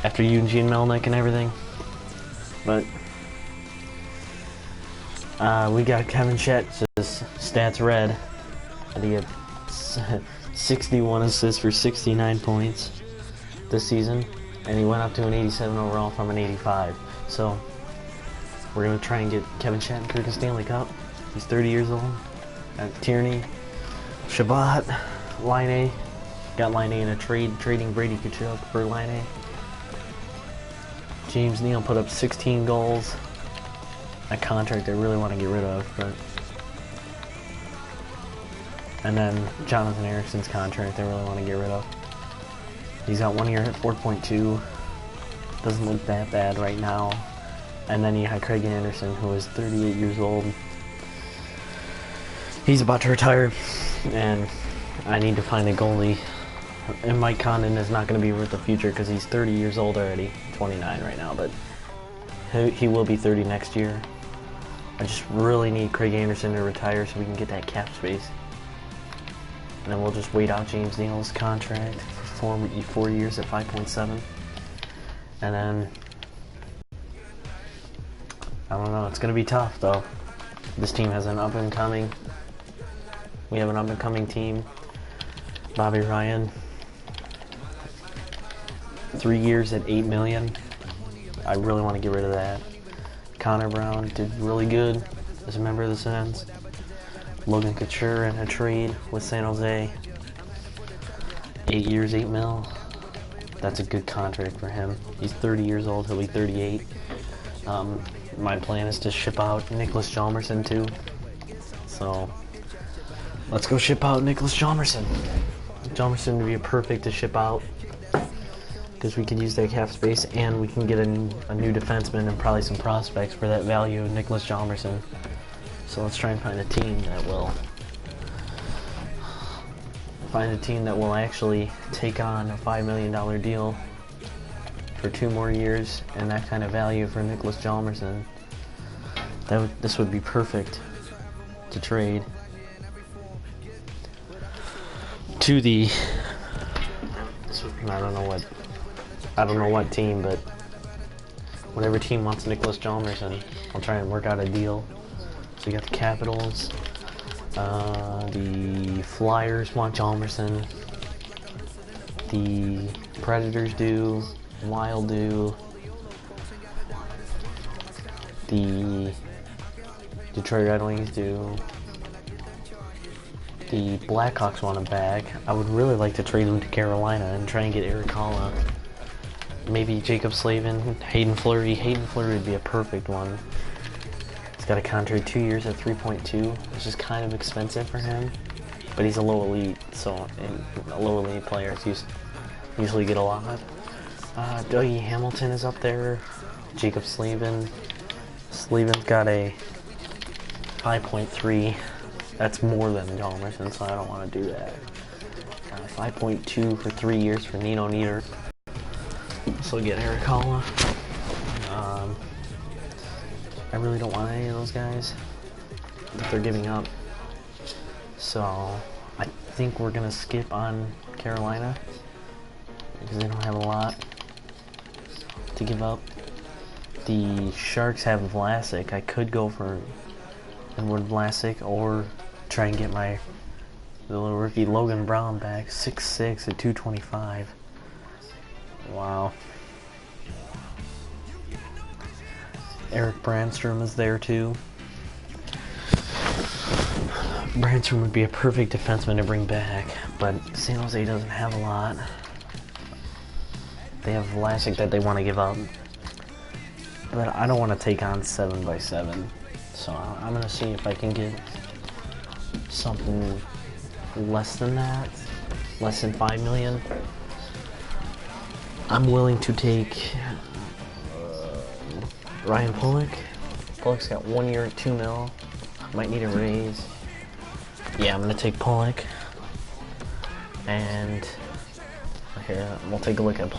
after Eugene Melnick and everything. But we got Kevin Chet's stats red. And he had 61 assists for 69 points this season, and he went up to an 87 overall from an 85. So we're gonna try and get Kevin Shattenkirk a Stanley Cup. He's 30 years old. Tierney, Shabbat, Line, got Line in a trade, trading Brady Tkachuk for Line. James Neal put up 16 goals. A contract I really want to get rid of, but. And then Jonathan Erickson's contract I really want to get rid of. He's got 1 year at 4.2. Doesn't look that bad right now. And then you had Craig Anderson, who is 38 years old. He's about to retire, and I need to find a goalie. And Mike Condon is not going to be worth the future because he's 30 years old already. 29 right now, but he will be 30 next year. I just really need Craig Anderson to retire so we can get that cap space. And then we'll just wait out James Neal's contract for 4 years at 5.7. And then, I don't know, it's going to be tough though. This team has an up-and-coming, we have an up-and-coming team. Bobby Ryan, 3 years at $8 million. I really want to get rid of that. Connor Brown did really good as a member of the Sens. Logan Couture in a trade with San Jose. 8 years, $8 million. That's a good contract for him. He's 30 years old, he'll be 38. My plan is to ship out Nicholas Hjalmarsson too. So, let's go ship out Nicholas Hjalmarsson. Hjalmarsson would be perfect to ship out, because we can use that cap space and we can get a new defenseman and probably some prospects for that value of Nicholas Hjalmarsson. So let's try and find a team that will actually take on a $5 million deal for 2 more years and that kind of value for Nicholas Hjalmarsson. This would be perfect to trade to the. I don't know what team, but whatever team wants Nicholas Hjalmarsson, I'll try and work out a deal. So you got the Capitals, the Flyers want Hjalmarsson, the Predators do, Wild do, the Detroit Red Wings do, the Blackhawks want him back. I would really like to trade him to Carolina and try and get Eric Halla. Maybe Jacob Slavin, Hayden Fleury. Hayden Fleury would be a perfect one. He's got a contract 2 years at 3.2, which is kind of expensive for him, but he's a low elite, so low elite players usually get a lot. Dougie Hamilton is up there. Jacob Slavin. Slavin's got a 5.3. That's more than Hjalmarsson, so I don't want to do that. 5.2 for 3 years for Nino Nieder. So get Eric Halla. I really don't want any of those guys that they're giving up. So I think we're gonna skip on Carolina because they don't have a lot to give up. The Sharks have Vlasic. I could go for Edward Vlasic or try and get the little rookie Logan Brown back. 6'6" at 225. Wow. Eric Brandstrom is there too. Brandstrom would be a perfect defenseman to bring back, but San Jose doesn't have a lot. They have Vlasic that they want to give up, but I don't want to take on 7x7, so I'm going to see if I can get something less than that, less than $5 million. I'm willing to take Ryan Pulock. Pulock's got 1 year at $2 million. Might need a raise. Yeah, I'm gonna take Pulock. And here, we'll take a look at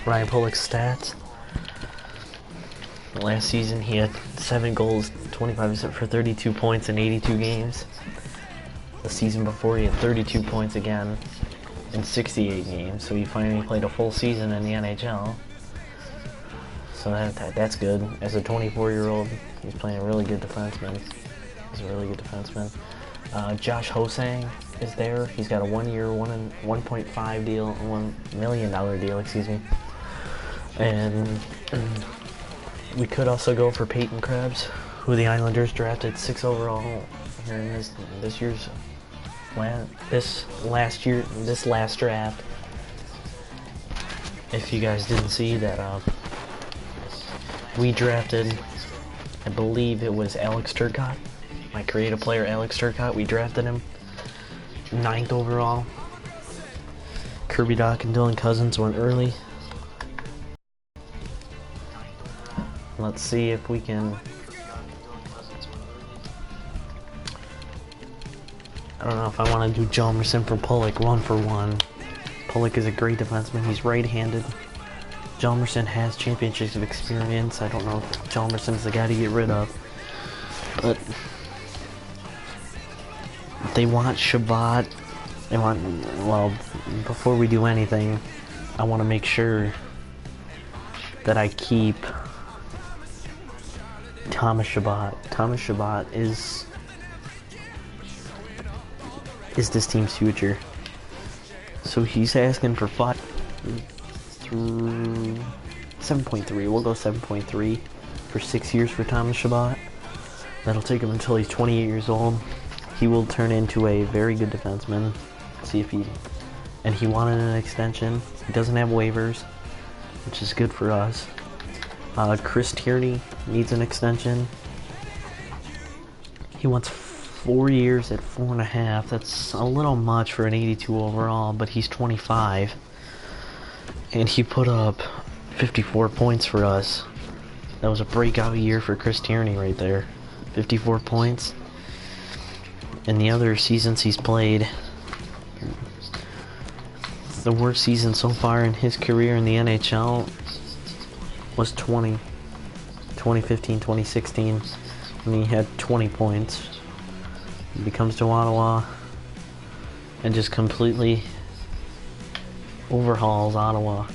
Ryan Pulock's stats. Last season, he had 7 goals, 25% for 32 points in 82 games. The season before, he had 32 points again in 68 games. So he finally played a full season in the NHL. So that's good. As a 24-year-old, he's playing a really good defenseman. He's a really good defenseman. Josh Hosang is there. He's got a 1-year, $1.5 deal, $1 million deal, excuse me. And we could also go for Peyton Krebs, who the Islanders drafted 6 overall here in this year's this last draft. If you guys didn't see that, we drafted, I believe it was Alex Turcotte, my creative player Alex Turcotte. We drafted him 9th overall. Kirby Dach and Dylan Cousins went early. Let's see if we can. I don't know if I want to do Hjalmarsson for Pulock 1-for-1. Pulock is a great defenseman. He's right-handed. Hjalmarsson has championships of experience. I don't know if Hjalmarsson's the guy to get rid of. But they want Shabbat. They want, well, before we do anything, I want to make sure that I keep Thomas Chabot. Thomas Chabot is this team's future. So he's asking for 7.3. We'll go 7.3 for 6 years for Thomas Chabot. That'll take him until he's 28 years old. He will turn into a very good defenseman. See if he wanted an extension. He doesn't have waivers, which is good for us. Chris Tierney needs an extension. He wants 4 years at 4.5. That's a little much for an 82 overall, but he's 25. And he put up 54 points for us. That was a breakout year for Chris Tierney right there. 54 points. In the other seasons he's played, the worst season so far in his career in the NHL was 2015, 2016, when he had 20 points. He comes to Ottawa and just completely overhauls Ottawa.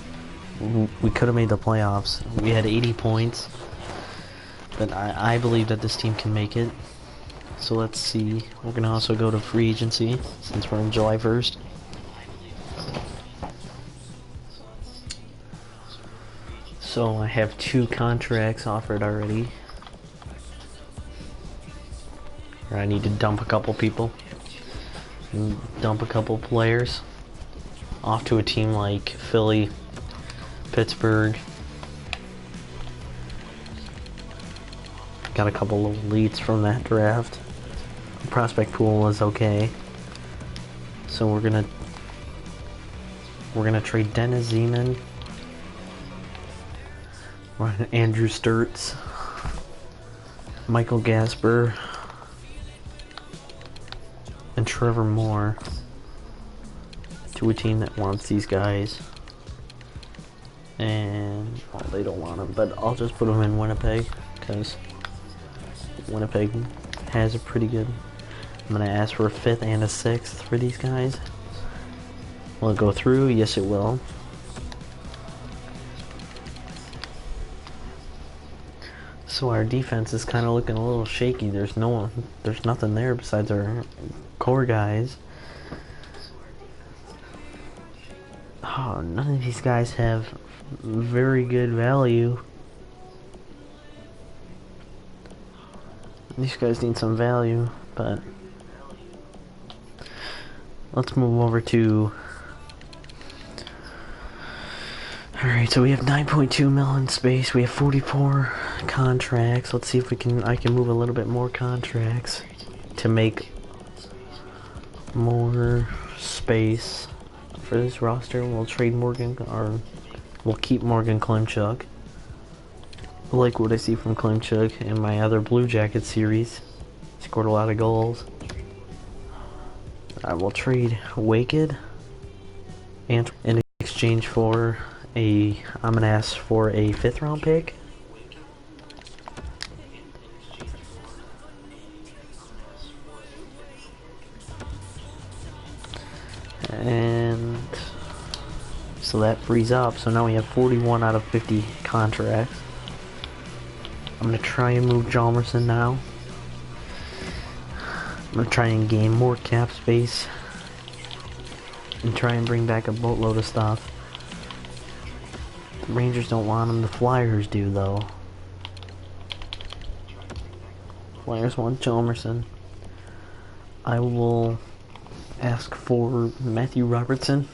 We could have made the playoffs. We had 80 points, but I believe that this team can make it. So let's see. We're going to also go to free agency since we're on July 1st. So I have 2 contracts offered already. I need to dump a couple people. Dump a couple players off to a team like Philly, Pittsburgh. Got a couple of leads from that draft. The prospect pool is okay. So we're gonna trade Dennis Zeman, Andrew Sturts, Michael Gasper, and Trevor Moore to a team that wants these guys. And, well, they don't want them, but I'll just put them in Winnipeg, because Winnipeg has a pretty good. I'm going to ask for a 5th and a 6th for these guys. Will it go through? Yes, it will. So our defense is kind of looking a little shaky. There's nothing there besides our core guys. Oh, none of these guys have very good value. These guys need some value, but let's move over to. Alright, so we have 9.2 million space. We have 44 contracts. Let's see if I can move a little bit more contracts to make more space for this roster. We'll trade Morgan, or we'll keep Morgan Klimchuk. I like what I see from Klimchuk in my other Blue Jacket series. Scored a lot of goals. I will trade Waked and in exchange for I'm gonna ask for a 5th round pick. And so that frees up. So now we have 41 out of 50 contracts. I'm gonna try and move Jalmerson now. I'm gonna try and gain more cap space and try and bring back a boatload of stuff. The Rangers don't want him, the Flyers do though. Flyers want Jalmerson. I will ask for Matthew Robertson,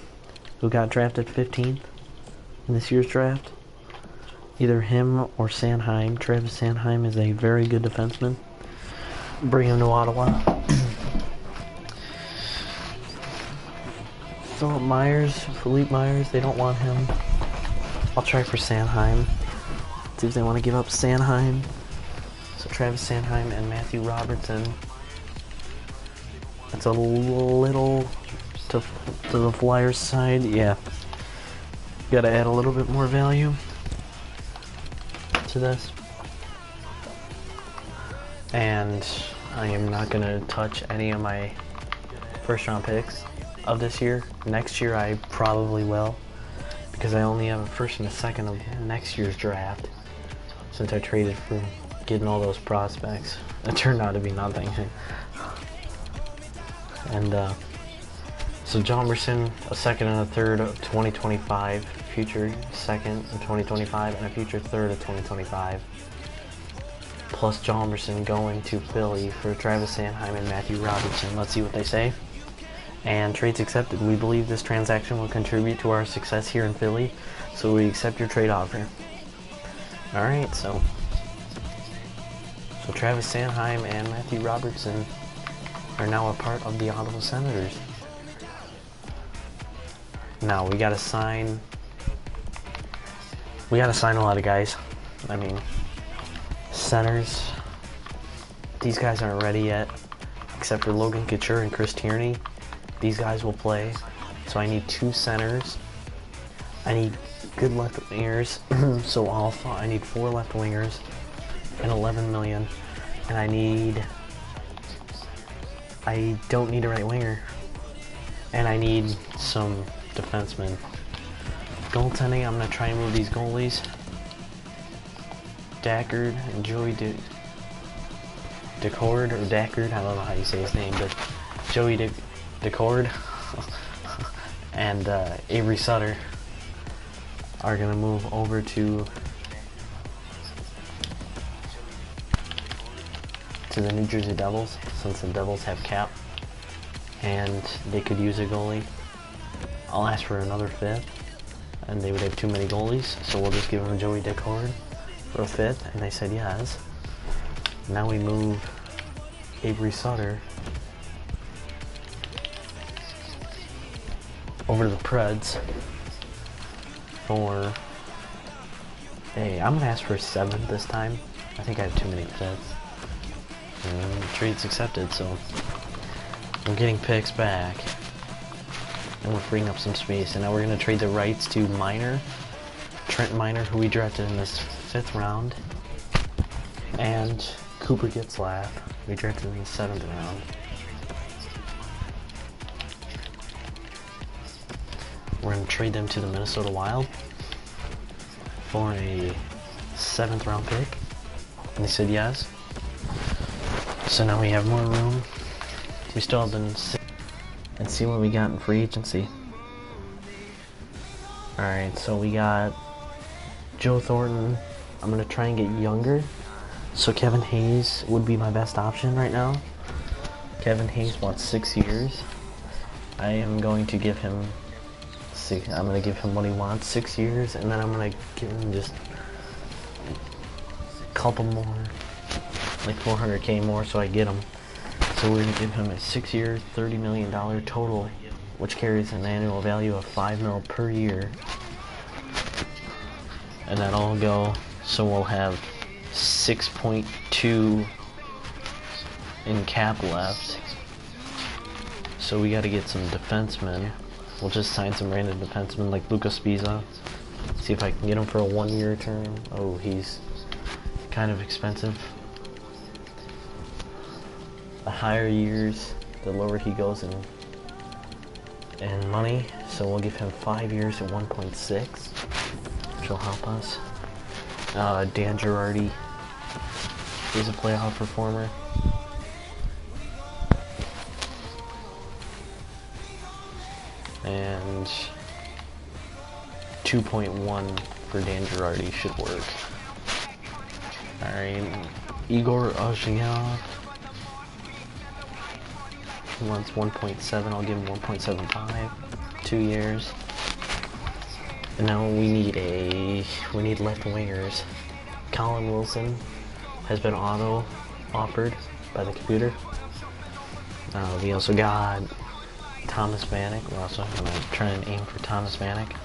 who got drafted 15th in this year's draft. Either him or Sanheim. Travis Sanheim is a very good defenseman. Bring him to Ottawa. Philippe Myers, they don't want him. I'll try for Sanheim. See if they want to give up Sanheim. So Travis Sanheim and Matthew Robertson. That's a little to the Flyers side. Yeah. Gotta add a little bit more value to this. And I am not gonna touch any of my first round picks of this year. Next year I probably will, because I only have a first and a second of next year's draft, since I traded for getting all those prospects. It turned out to be nothing. And so Jalmerson, a second and a third of 2025, future second of 2025, and a future third of 2025. Plus Jalmerson going to Philly for Travis Sanheim and Matthew Robertson. Let's see what they say. And trades accepted. We believe this transaction will contribute to our success here in Philly, so we accept your trade offer. Alright, so Travis Sanheim and Matthew Robertson are now a part of the Ottawa Senators. Now we gotta sign a lot of guys. I mean, centers, these guys aren't ready yet, except for Logan Couture and Chris Tierney. These guys will play. So I need 2 centers. I need good left wingers. So I need 4 left wingers and 11 million. And I don't need a right winger. And I need some defensemen. Goaltending, I'm gonna try and move these goalies. Dackard and Joey Decord, or Dackard, I don't know how you say his name, but Joey Decord and Avery Sutter are gonna move over to the New Jersey Devils, since the Devils have cap and they could use a goalie. I'll ask for another 5th, and they would have too many goalies, so we'll just give them Joey Decord for a 5th, and they said yes. Now we move Avery Sutter over to the Preds for I'm gonna ask for a 7th this time. I think I have too many 5ths. And trade's accepted, so we're getting picks back. And we're freeing up some space. And now we're gonna trade the rights to Trent Miner, who we drafted in this 5th round. And Cooper Getzlaf, we drafted in the 7th round. We're going to trade them to the Minnesota Wild for a 7th round pick. And they said yes. So now we have more room. We still have been and see what we got in free agency. Alright, so we got Joe Thornton. I'm going to try and get younger. So Kevin Hayes would be my best option right now. Kevin Hayes wants 6 years. I am going to give him I'm going to give him what he wants, 6 years, and then I'm going to give him just a couple more, like $400K more, so I get him. So we're going to give him a 6-year, $30 million total, which carries an annual value of $5 million per year. And that'll go, so we'll have 6.2 in cap left. So we got to get some defensemen. We'll just sign some random defensemen like Lucas Spiza. See if I can get him for a 1-year term. Oh, he's kind of expensive. The higher years, the lower he goes in money. So we'll give him 5 years at 1.6, which will help us. Dan Girardi, He's a playoff performer. And 2.1 for Dan Girardi should work. Alright, Igor Ozhiganov. He wants 1.7, I'll give him 1.75. 2 years. And now we need left wingers. Colin Wilson has been auto offered by the computer. We also got Thomas Vanek. We're also gonna try and aim for Thomas Vanek.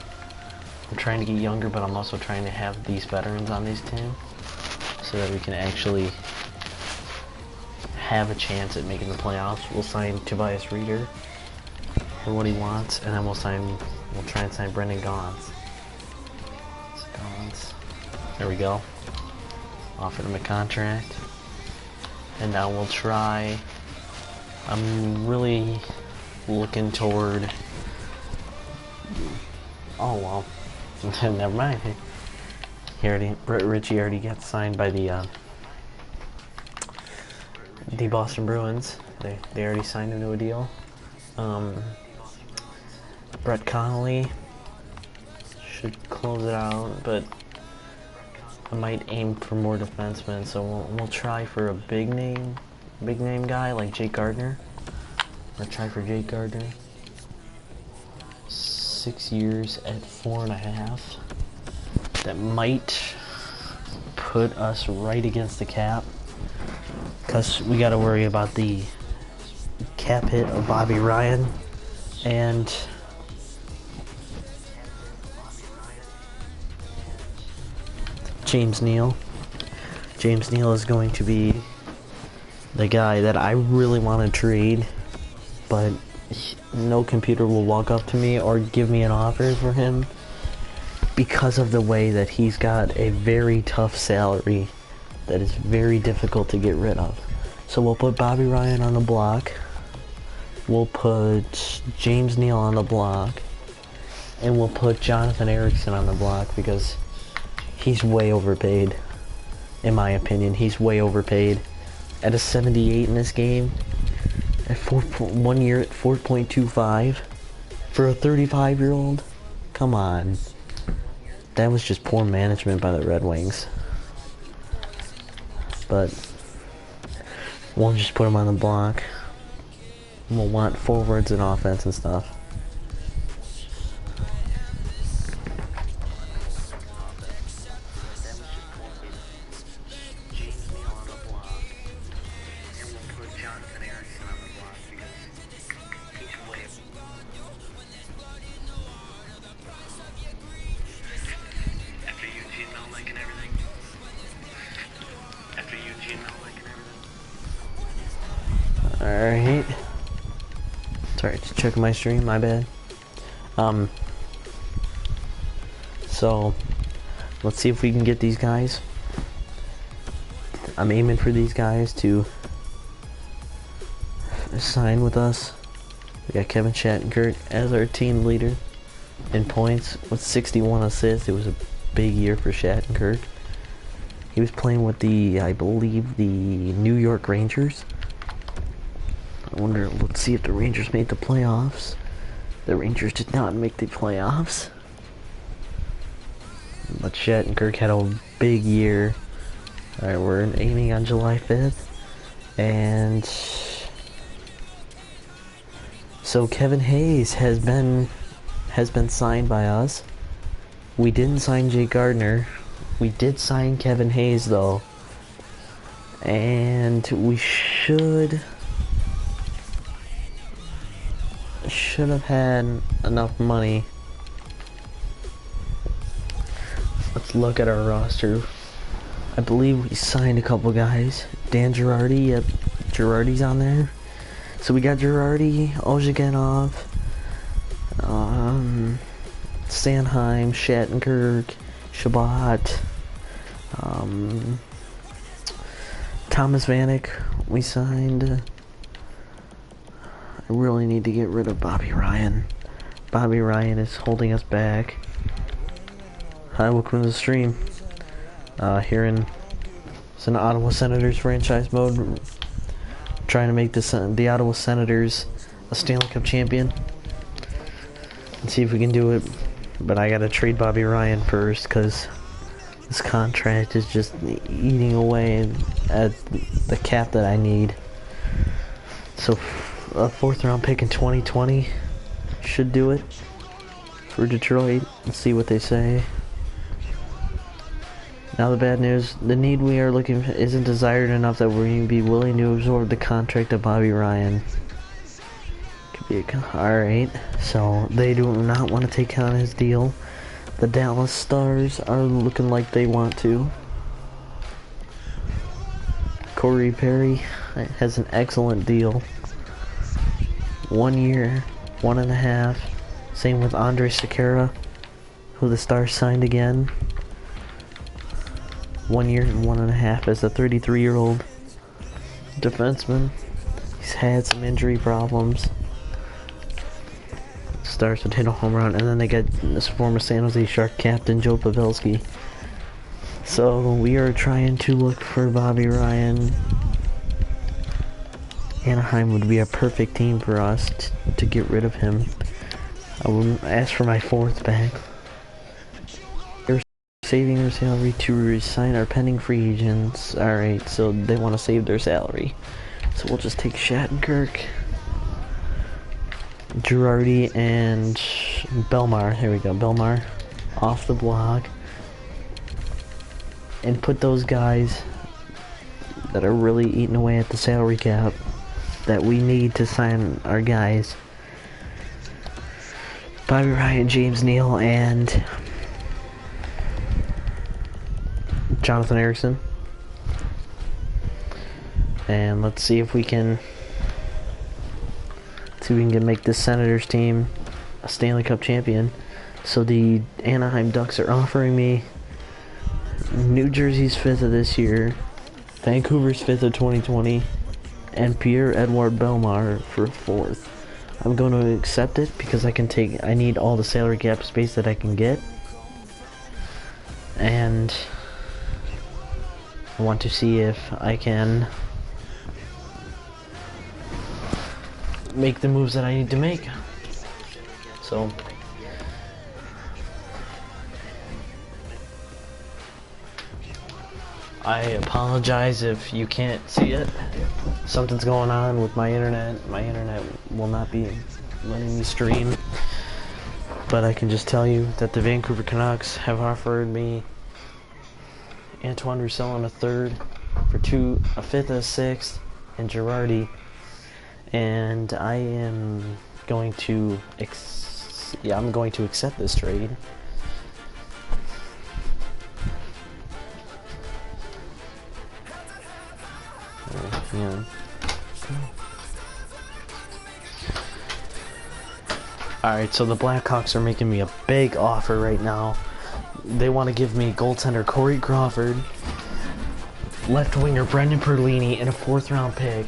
I'm trying to get younger, but I'm also trying to have these veterans on these teams so that we can actually have a chance at making the playoffs. We'll sign Tobias Reeder for what he wants, and then we'll try and sign Brendan Gaunce. There we go. Offered him a contract. And now we'll try. I'm really looking toward. Oh well. Never mind. Richie already got signed by the Boston Bruins. They already signed him to a deal. Brett Connolly should close it out, but I might aim for more defensemen, so we'll try for a big name guy like Jake Gardner. Or try for Jake Gardner. 6 years at 4.5. That might put us right against the cap, because we got to worry about the cap hit of Bobby Ryan and James Neal. James Neal is going to be the guy that I really want to trade, but no computer will walk up to me or give me an offer for him because of the way that he's got a very tough salary that is very difficult to get rid of. So we'll put Bobby Ryan on the block, we'll put James Neal on the block, and we'll put Jonathan Ericsson on the block because he's way overpaid. In my opinion, he's way overpaid. At a 78 in this game, at 1 year at 4.25 for a 35-year-old. Come on, that was just poor management by the Red Wings. But we'll just put him on the block. We'll want forwards and offense and stuff. Alright. Sorry, just checking my stream, my bad. So let's see if we can get these guys. I'm aiming for these guys to sign with us. We got Kevin Shattenkirk as our team leader in points with 61 assists. It was a big year for Shattenkirk. He was playing with I believe, the New York Rangers. I wonder, let's see if the Rangers made the playoffs. The Rangers did not make the playoffs. But Shattenkirk had a big year. Alright, we're aiming on July 5th. And so Kevin Hayes has been signed by us. We didn't sign Jake Gardner. We did sign Kevin Hayes though. And we should have had enough money. Let's look at our roster. I believe we signed a couple guys. Dan Girardi, yep, Girardi's on there. So we got Girardi, Ozhiganov, Sanheim, Shattenkirk, Shabbat, Thomas Vanek we signed. I really need to get rid of Bobby Ryan. Bobby Ryan is holding us back. Hi, welcome to the stream. Here in It's an Ottawa Senators franchise mode. Trying to make the Ottawa Senators a Stanley Cup champion. Let's see if we can do it. But I gotta trade Bobby Ryan first, because this contract is just eating away at the cap that I need. So a 4th round pick in 2020 should do it for Detroit. Let's see what they say. Now the bad news, the need we are looking for isn't desired enough that we're going to be willing to absorb the contract of Bobby Ryan. Could be alright, so they do not want to take on his deal. The Dallas Stars are looking like they want to. Corey Perry has an excellent deal. 1 year, 1.5. Same with Andre Sekera, who the Stars signed again. 1 year and 1.5 as a 33-year-old defenseman. He's had some injury problems. Stars would hit a home run, and then they get this former San Jose Shark captain Joe Pavelski. So we are trying to look for Bobby Ryan. Anaheim would be a perfect team for us to get rid of him. I will ask for my 4th back. Saving their salary to resign our pending free agents. Alright, so they want to save their salary. So we'll just take Shattenkirk, Girardi, and Belmar. Here we go, Belmar off the block. And put those guys that are really eating away at the salary cap that we need to sign our guys. Bobby Ryan, James Neal, and Jonathan Erickson. And let's see if we can make this Senators team a Stanley Cup champion. So the Anaheim Ducks are offering me New Jersey's 5th of this year, Vancouver's 5th of 2020, and Pierre-Edouard Belmar for 4th. I'm going to accept it because I need all the salary cap space that I can get. And I want to see if I can make the moves that I need to make. So I apologize if you can't see it. Something's going on with my internet. My internet will not be letting me stream. But I can just tell you that the Vancouver Canucks have offered me Antoine Roussel in a 3rd for a 5th, a 6th, and Girardi. And I am going to accept this trade. Yeah. Alright, so the Blackhawks are making me a big offer right now. They want to give me goaltender Corey Crawford, left winger Brendan Perlini, and a 4th round pick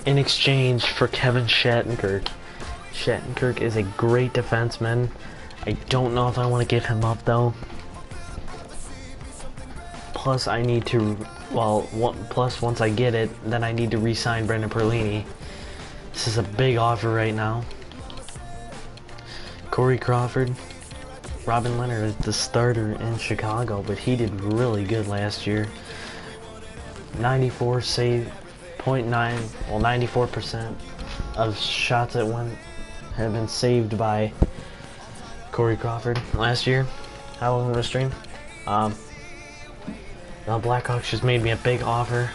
in exchange for Kevin Shattenkirk. Shattenkirk is a great defenseman. I don't know if I want to give him up though. Plus I need to, plus once I get it, then I need to re-sign Brendan Perlini. This is a big offer right now. Corey Crawford, Robin Leonard is the starter in Chicago, but he did really good last year. 94 save, 94% of shots that have been saved by Corey Crawford last year. How was the stream? The Blackhawks just made me a big offer,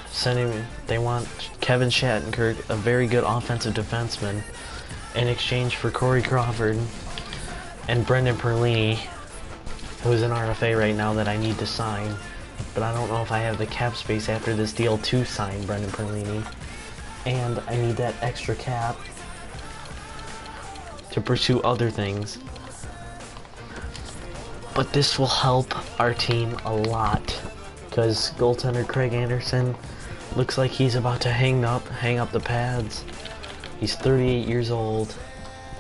they want Kevin Shattenkirk, a very good offensive defenseman, in exchange for Corey Crawford and Brendan Perlini, who's an RFA right now that I need to sign. But I don't know if I have the cap space after this deal to sign Brendan Perlini. And I need that extra cap to pursue other things. But this will help our team a lot, because goaltender Craig Anderson looks like he's about to hang up the pads. He's 38 years old.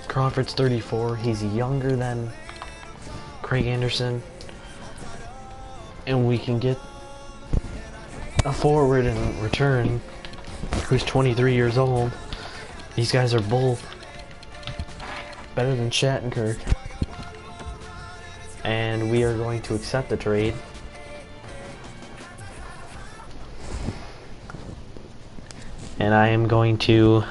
Crawford's 34. He's younger than Craig Anderson. And we can get a forward in return who's 23 years old. These guys are both better than Shattenkirk. And we are going to accept the trade. And I am going to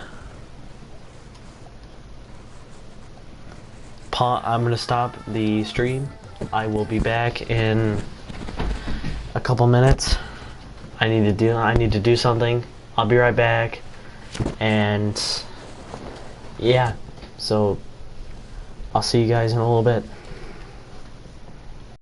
I'm going to stop the stream. I will be back in a couple minutes. I need to do something. I'll be right back. And yeah, so I'll see you guys in a little bit.